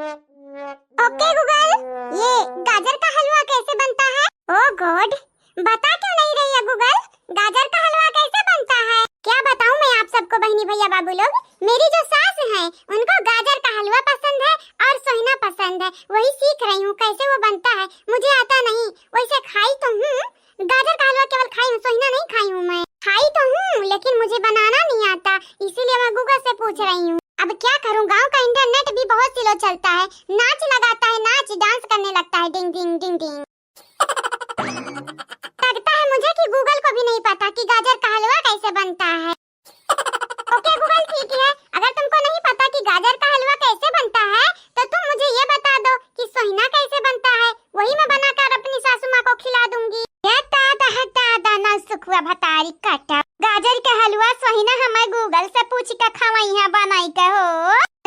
Okay Google, ये गाजर का हलवा कैसे बनता है? ओह गॉड, बता क्यों नहीं रही है गूगल? गाजर का हलवा कैसे बनता है? क्या बताऊं मैं आप सबको बहनी भैया बाबू लोग। मेरी जो सास हैं उनको गाजर का हलवा पसंद है और सोहिना पसंद है। वही सीख रही हूँ कैसे वो बनता है। मुझे आता नहीं, वैसे खाई तो हूँ गाजर का हलवा, केवल खाई हूँ, सोहिना नहीं खाई हूँ। मैं खाई तो हूँ लेकिन मुझे बनाना नहीं आता, इसीलिए मैं गूगल से पूछ रही हूँ। अब क्या करूं, गांव का इंटरनेट भी बहुत स्लो चलता है। नाच लगाता है, नाच डांस करने लगता है, डिंग डिंग डिंग डिंग। लगता है मुझे कि गूगल को भी नहीं पता कि गाजर का हलवा कैसे बनता है। ओके गूगल, ठीक है, अगर तुमको नहीं पता कि गाजर का हलवा कैसे बनता है तो तुम मुझे ये बता दो कि सोहिना कैसे बनता है। वही मैं बनाकर अपनी सासू माँ को खिला दूंगी। भतारी कटा गाजर के हलवा सोहिना हमें गूगल से पूछ के खवाई है बनाई के हो।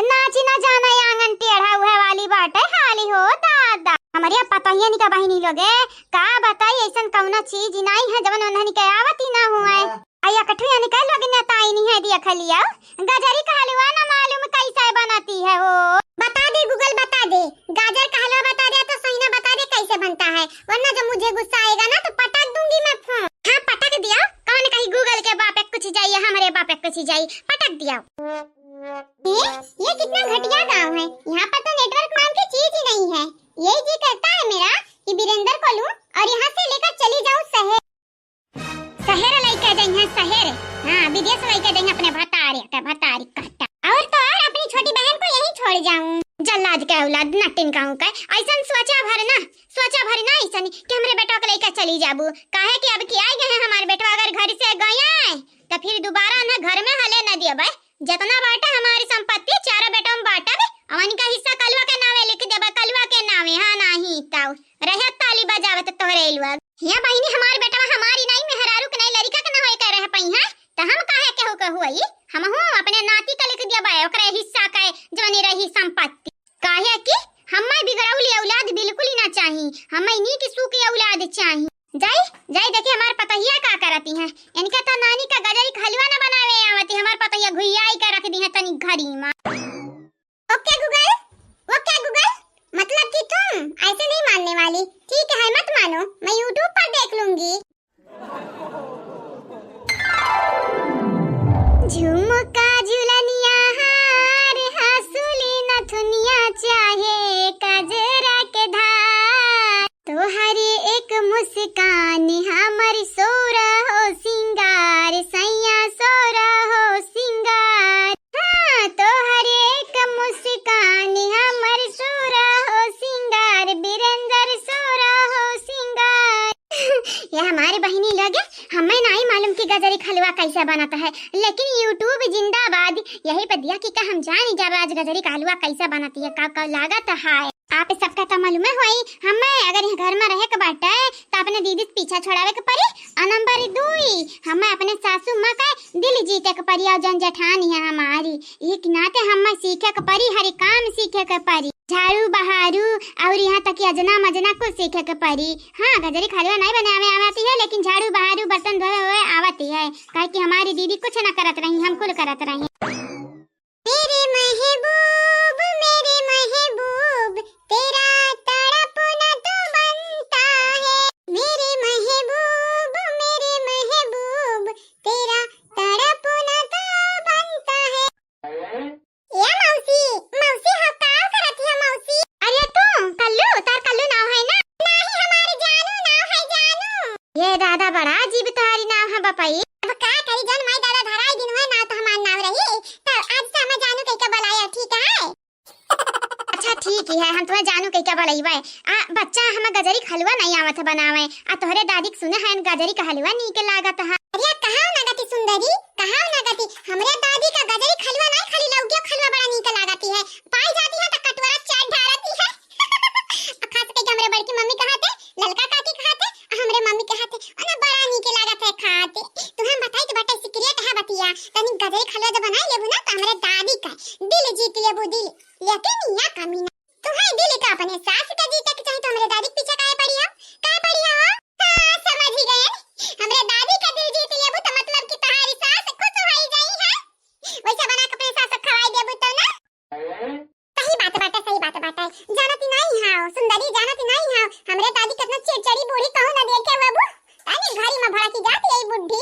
नाची ना जाना आंगन टेढ़ा हुआ वाली बात है हाली हो दादा। हमारे पता ही नहीं का बहनी लोगे का बताई ऐसा कौना चीज नहीं है जवन उन्हें के आवत ही ना हुआ है। आया कठुया निकाल लोगे ना ताई नहीं है दिया खलिया। गाजर का हलवा ना मालूम कैसे बनाती है वो। बता दे गूगल, बता दे, गाजर का हलवा बता दे तो सोहिना बता दे कैसे बनता है, वरना जब मुझे गुस्सा आएगा ना तो पटक दूंगी मैं फोन। हाँ पटक दिया, कौन कहीं गूगल के बाप कुछ जाइए हमारे बाप कुछ जाइए, पटक दिया। ये कितना घटिया गांव है, यहाँ पर तो नेटवर्क नाम की चीज ही नहीं है। यही जी करता है मेरा कि वीरेंद्र को लूं और यहाँ से लेकर चली जाऊं शहर। शहर लेकर जाएंगे शहर, हाँ विदेश लेकर जाएंगे अपने भतारी कहता। और तो और अपनी छोटी बहन को यहीं छोड़ जाऊं। जल्लाद के औलाद नटिन कहूं का ऐसा सोचा भरना ऐसा कि हमरे बेटा को लेकर चली जाबू। काहे कि अब की आई गए हैं हमारे बेटा, अगर घर से गए तो फिर दोबारा ना घर में हले न दिए भाई। जितना बांटा हमारी संपत्ति चारों बेटों में बांटा बे, अवन का हिस्सा कलवा के नामे लिख देबा, कलवा के नामे। हां नहीं ताऊ रहे ताली बजावत तोहरे इलवा हिया बहिनी हमारे बेटा हमारी नहीं मेहरारू के नहीं लड़का के ना होय कर रहे पई है त हम काहे के हो के हुई। हम हूं अपने नाती का लिख दिया बा ओकरे हिस्सा के जवनी रही संपत्ति। काहे कि हम्मे बिगड़ौली औलाद बिल्कुल ही ना चाही, हम्मे नीक सुखी औलाद चाही। जाई जाई देखिए हमार पतहिया का करती हैं, इनका तो नानी का गजरी का हलवा ना बनावे आवती, हमार पतहिया घुइयाई का रख दी है तनी घड़ी में। ओके गूगल, मतलब कि तुम ऐसे नहीं मानने वाली। ठीक है मत मानो, मैं YouTube पर देख लूंगी। झुमका झुलनिया हार हंसुली नथुनिया चाहे कजरा के धार, तोहरे एक मुस्कान हमर सोरा हो सिंगार, सैया सोरा हो सिंगार। हाँ तोहरे एक मुस्कान हमर सोरा हो सिंगार, वीरेंद्र सोरा हो सिंगार। ये हमारे बहिनी लोग हमें नहीं मालूम कि गजरी हलवा कैसे बनाता है, लेकिन YouTube जिंदाबाद यही पर दिया कि हम जान जब आज गजरी का हलवा कैसे बनाती है, का लागत है। आप सबका तो मालूम है होई, हमें अगर यहाँ घर में रहे के बाटे तो अपने दीदी से पीछा छोड़ावे के पड़ी। और नंबर 2 हमें अपने सासू माँ का दिल जीते के पड़ी, और जन जेठानी है हमारी एक नाते हमें सीखे के पड़ी, हर काम सीखे के पड़ी, झाड़ू बहारू और यहाँ तक अजना मजना को सीखे के पड़ी। हाँ गजरी हलवा नहीं बनावे आती है, लेकिन झाड़ू बहारू बर्तन धोए हुए आती है, काहे कि हमारी दीदी कुछ न करत रही, हम कुल करत रही। मेरे महबूब तेरा तड़पना तो बनता है, मेरे महबूब तेरा तड़पना तो बनता है। ये मौसी हाँ काम करती है मौसी। अरे तू कल्लू तार कल्लू नाव है ना? नहीं हमारी जानू नाव है जानू। ये दादा बड़ा अजीब तुम्हारी नाव है बपाई। अब का करी जन मैं दादा धराई दिन में नाव तो हमार नाव रही, तो आज से हमें जानू कह के बुलाया, ठीक है? अच्छा ठीक है, हम तुम्हें जानू कह के बुलाईबे। बच्चा हमें गजरी हलवा नहीं आवत है बनावे, तोहरे दादी के सुने है गजरी का हलवा नीक लागत है। अरे कहां ना गति सुंदरी, कहां ना गति, हमरे दादी का गजरी हलवा नहीं खाली लौकी हलवा बड़ा नीक लागती है, पाई जाती है तो कटोरा चाट ढारती है। खास करके हमरे बड़की मम्मी कहते, ललका काकी कहते, हमरे मम्मी कहते ओना बड़ा नीक लागत है खाते। तुम्हें बताई तो बटा सीक्रेट है बतिया, तनी गजरी हलवा जब बनाई लेबू ना तो हमरे दादी का दिल जीत लेबू, दिल लेकिन या कमी ना तुम्हारे दिल का अपने सास का जीते के चाहे तो हमरे दादी के पीछे काहे पड़ी हो? हां समझ ही गए, हमरे दादी का दिल जीत लेबू तो मतलब कि तुम्हारी सास खुश होई गई है, वैसा बना के अपने सास को खवाई देबू तो ना। सही बात बाटे जानती नहीं हां सुंदरी जानती नहीं हां हमरे दादी कितना चिड़चिड़ी बूढ़ी कहू ना देखे बाबू तानी घड़ी में भड़ा की जाती है बुढ़ी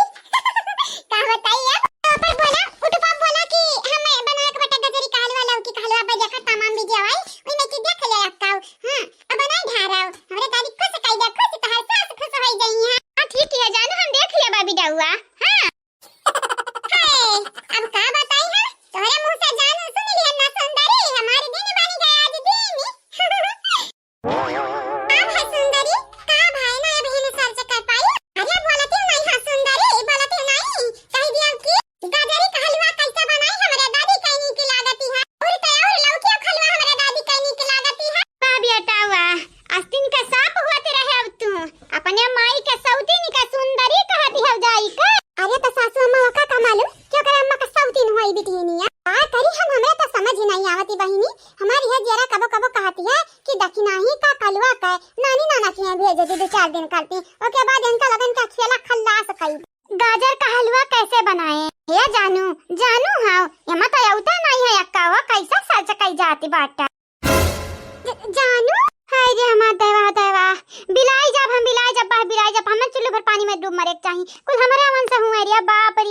का बताइए तो पर बोला उठपा बोला कि हमें बना के बेटा गजरी का हलवा लौकी का हलवा पे देखा तमाम वीडियो आई ओई में की देख ले आपका हां अब बनाई ढारा हमरे दादी खुश कई दे खुश तो हर सास खुश हो जाई है हां ठीक है जानू हम देख ले बाबी डाउआ हां अब का बताई है तोरे मुंह से जानू सुन लिया ना सुंदरी हमारी दिन बनी गया आज दिन आप है सुंदरी का भाई ना बहन सर से कर पाई अरे बोलती नहीं है सुंदरी बोलती नहीं कह दिया कि गजरी का हलवा कैसे बनाई हमारे दादी कहनी की लागती है और तो और लौकी का हलवा हमारे दादी कहनी की लागती है बाबी हटावा आस्तीन का सांप होते रहे अब तू अपने माई के सौतीन का सुंदरी कहती है जाई का अरे तो सासू अम्मा का मालूम क्यों करे अम्मा का सौतीन होई बिटिनिया आ करी हम हमरे तो समझ नहीं आवती बहिनी हमारी है जरा कबो कबो कहती है कि दक्षिणा ही का कलवा का नानी नाना के भेज दे 2-4 दिन करती ओके बाद इनका लगन का खेला खल्लास कई गाजर का हलवा कैसे बनाए हे जानू जानू हां एमा तो औता नहीं है अक्का वो कैसा सच कई जाती बाटा जानू हाय रे हमार देवा बिलाई जब हम चुल्लू भर पानी में डूब मरे चाहिए कुल हमारे मन से हुए रे बाप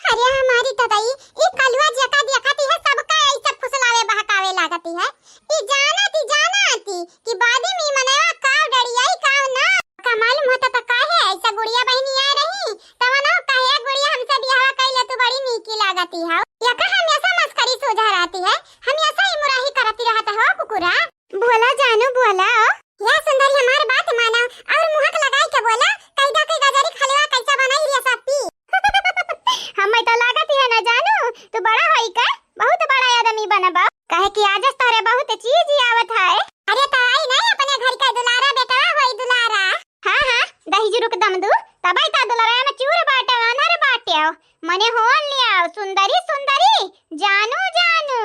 अरे हमारी तताई ये कलवा जका देखती है सबका ऐसा फुसलावे बहकावे लागती है ई जानती कि बादी में मनवा काव डरियाई काव ना का मालूम होता तो काहे ऐसा गुड़िया बहनी आ रही तब ना काहे गुड़िया हमसे बियाह कइले तो बड़ी नीकी लागती है या का हमेशा मस्करी सोझा रहती है हमेशा ही मुराही करती रहता है कुकुरा बोला जानू बोला या सुंदरी हमारी बात मानो और मुहक लगाई के बोला कैदा के गजरी खलवा कैसा बनाई रे सपी हमें तो लागत है ना जानू तू बड़ा होई का बहुत बड़ा आदमी बनबा कहे कि आज तारे बहुत चीज आवत है अरे तो आई नहीं अपने घर का दुलारा बेटा होई दुलारा हां दही जुरुक दम दू तबाई ता दुलारा में चूर बाटे अनर बाटे मने होन लिया सुंदरी जानू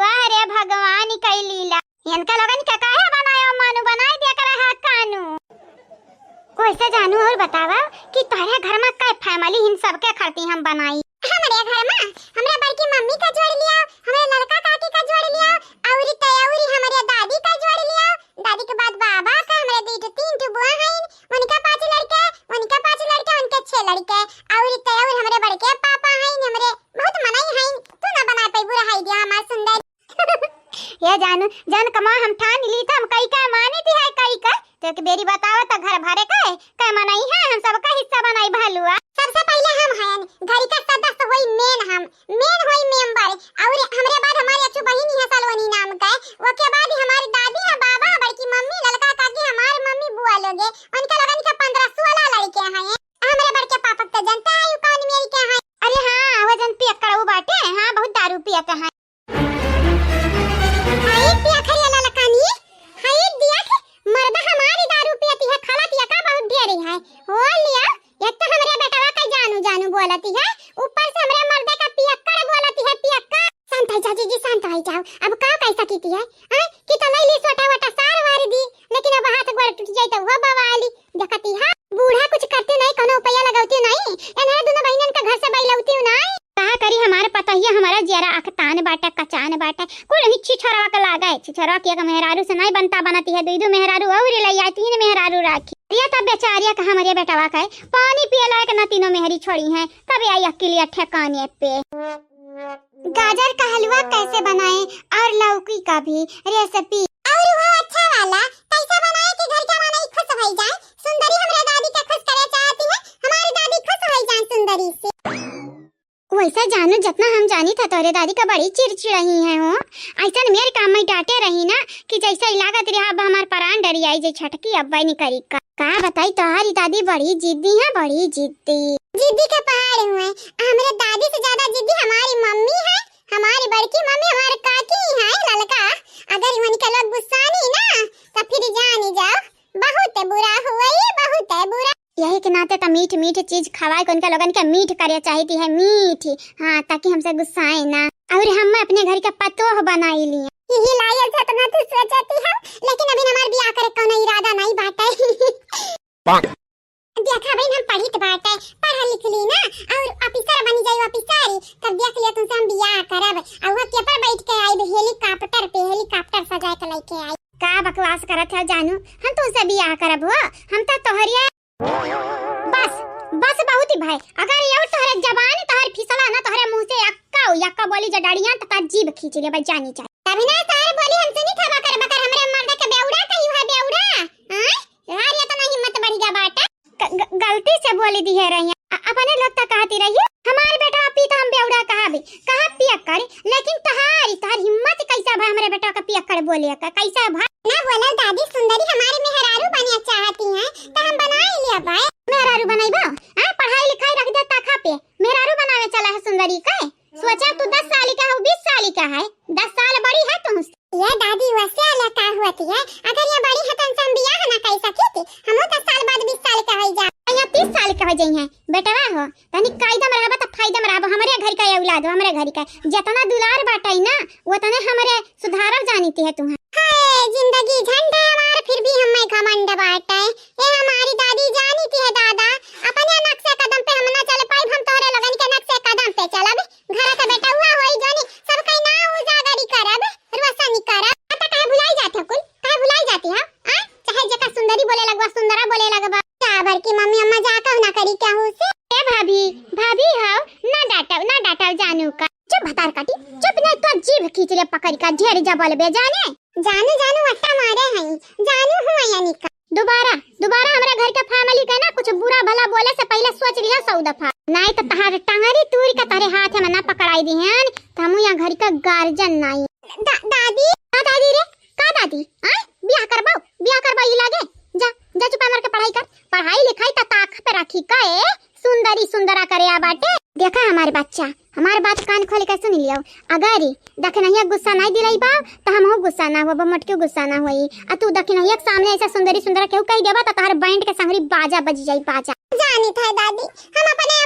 वाह रे भगवान की लीला इनका लगन का काहे बनायो मानू बनाई दिया कर हा कानू कैसे जानू और बतावा कि तारे घर में काय फैमिली इन सब के खाती हम बनाई हमारे घर में हमरा बड़की मम्मी का जोड़ लिया हमारे लड़का काकी का जोड़ लिया औरी तयौरी हमारे दादी का जोड़ लिया दादी के बाद बाबा का हमारे 2-3 बुआ हैं उनका 5 लड़के उनके 6 लड़के औरी तयौरी हमारे बड़के पापा हैं हमारे बहुत मनाई हैं तू ना बना पाई बुरा है दिया हमार सुंदर ये जान कमा हम ठान ली था हम कई का माने थी है कई का तो कि बेरी बतावा तो घर भरे का मनाई है हम सबका हिस्सा बनाई भालुआ सबसे पहले हम हैं घर का सदस्य होई मेन होई मेंबर और हमरे बाद हमारी अच्छू बहिनी है सलवनी नाम का वो के बाद हमारी दादी है बाबा बड़की मम्मी लड़का काकी हमारी मम्मी बुआ लोगे उनका लगन के 15-16 लड़के हैं हमरे बड़के पापा तो जनता है कौन मेरी के है अरे हां वजन पियक्कड़ वो बाटे हां बहुत दारू पियत है बोलती है ऊपर से हमरे मर्दे का पियक्कड़ बोलती है पियक्कड़ शांत है चाची जी शांत है जाओ अब का कैसा कीती है हां कि तो लईली छोटा वटा सार वार दी लेकिन अब हाथ गोड़ टूट जाई तो वो बवाली देखती है बूढ़ा कुछ करते नहीं कोनो उपाय लगावती नहीं एनहरे दोनों बहनन का घर से बैलौती नहीं कहा करी हमारे पता ही हमारा जरा आंख तान बाटा कचान बाटा कुल हिच्छी छरवा का लागा है छिछरवा के मेहरारू से नहीं बनता बनाती है दो मेहरारू और लई आई 3 मेहरारू राखी ये तब बेचारिया का हमारे बेटावा का पानी पिए लायक ना तीनों मेहरी छोड़ी हैं तब आई अकेले ठिकाने पे गाजर का हलवा कैसे बनाएं और लौकी का भी रेसिपी और वो अच्छा वाला कैसे बनाएं कि घर का माना खुश हो जाए सुंदरी हमरे दादी के खुश करे चाहती है हमारी दादी खुश हो जाए सुंदरी से वैसा जानू जितना हम जानी था तोरे दादी का बड़ी चिड़चिड़ही है हो ऐसा मेरे काम में डांटे रही ना कि जैसा लागत रहा अब हमार प्राण डरी आई जे छटकी अब्बा नहीं करी का बताई तुम्हारी दादी बड़ी जिद्दी है बड़ी जिद्दी के पहाड़ हुए हमारे दादी से ज्यादा जिद्दी हमारी मम्मी है हमारी बड़की मम्मी हमारे काकी है लड़का अगर उनके लोग गुस्सा नहीं ना तो फिर जान जाओ बहुत बुरा हुआ ये बहुत बुरा यही के नाते तो मीठ चीज खवाए को उनका लोगन के मीठ करे चाहती है मीठ हाँ ताकि हमसे गुस्सा आए ना और हम अपने घर का पतोह बनाई लिए यही लायल था तो ना तू सोचती हम लेकिन अभी हमार बियाह करे कोनो इरादा नहीं बाटे देखा बहन हम पढ़ी तो बाटे पढ़ा लिख ली ना और ऑफिसर बनी जाई ऑफिसर तब देख लिया तुमसे हम बियाह करब और वो के पर बैठ के आई हेलीकॉप्टर जाए के लेके आई। का बकवास करत है जानू, हम तुमसे बियाह करब हो, हम तो तोहरिया बस बस बहुत ही भाई। अगर ये तोहरे जबान तोहर फिसला ना तोहरे मुंह से यक्का बोली जडाड़ियां त तार जीभ खींच ले भाई जानी चाहिए। तभी ना सारे बोली हम सुनी खबा कर बकर हमरे मर्द के बेउड़ा कहियो है बेउड़ा। हां यार ये तो नहीं हिम्मत बढ़ गया बाटा, गलती से बोली दी है रही अपने लोग तक कहती रही हमारे बेटा पी तो हम बेउड़ा कहा पियक्कर, लेकिन तहार हिम्मत कैसा भाई हमरे बेटा का पियक्कर बोले का कैसा भाई ना बोला। दादी सुंदरी हमारे मेहरारू बने चाहती हैं तो हम बना ही लिया भाई। मेहरारू बनाईबा हां पढ़ाई लिखाई रख दे ताखा पे मेहरारू बनावे चला है सुंदरी का। सोचा तू 10 साल का हो 20 साल का है, 10 साल बड़ी है तुम। ये दादी वैसे अलग का होती है, अगर ये बड़ी है तो हम बियाह ना कर सके थी। हम 10 साल बाद 20 साल का हो जा या 30 साल का हो जाई है बेटवा हो तनी कायदा में रहबा त फायदा में रहबा। हमरे घर का औलाद हो, हमरे घर का जितना दुलार बाटई ना उतने हमरे सुधारल जानीती है तुम। हाय जिंदगी झंड है हमार फिर भी हम घमंड बाटे। ये हमारी दादी जानीती है दादा अपने नक्शे कदम पे हम ना चल पाई, हम तोहरे लगन के नक्शे कदम पे चलब। घर का बेटा हुआ होई जोनी सब कहीं ना उजागरी करब रोशनी करब। आता काहे भुलाई जाते कुल, काहे भुलाई जाती है चाहे जका सुंदरी बोले लगवा सुंदरा बोले लगवा। चाबर की मम्मी अम्मा जाकर ना करी क्या हो से। ए भाभी हां ना डांटो जानू का चुप भतार काटी चुप नहीं तो जीभ खींच ले पकड़ का ढेर जबल बे जानू अट्टा मारे हैं जानू हुआ यानी का। दोबारा हमारे घर का फैमिली का ना कुछ बुरा भला बोले से पहले सोच लिया 100 दफा, नहीं तो तहार टंगरी तूर का तारे हाथ में ना पकड़ाई दी हैं तो हम यहाँ घर का गार्जियन नहीं। दादी रे का दादी बियाह करबा ई लागे जा चुप मार के पढ़ाई लिखाई ता ताख पे रखी का सुंदरी सुंदरा करे आ बाटे। देखा हमारे बच्चा हमारे बात कान खोल के सुन लियो, अगर देखे नहीं गुस्सा नहीं दिलाई बा तो हम हो गुस्सा ना हो मटके गुस्सा ना होई। आ तू देखे नहीं सामने ऐसा सुंदरी सुंदरा केहू कह देबा तो तोहर बैंड के संगरी बाजा बज जाई बाजा। जानी था दादी हम अपने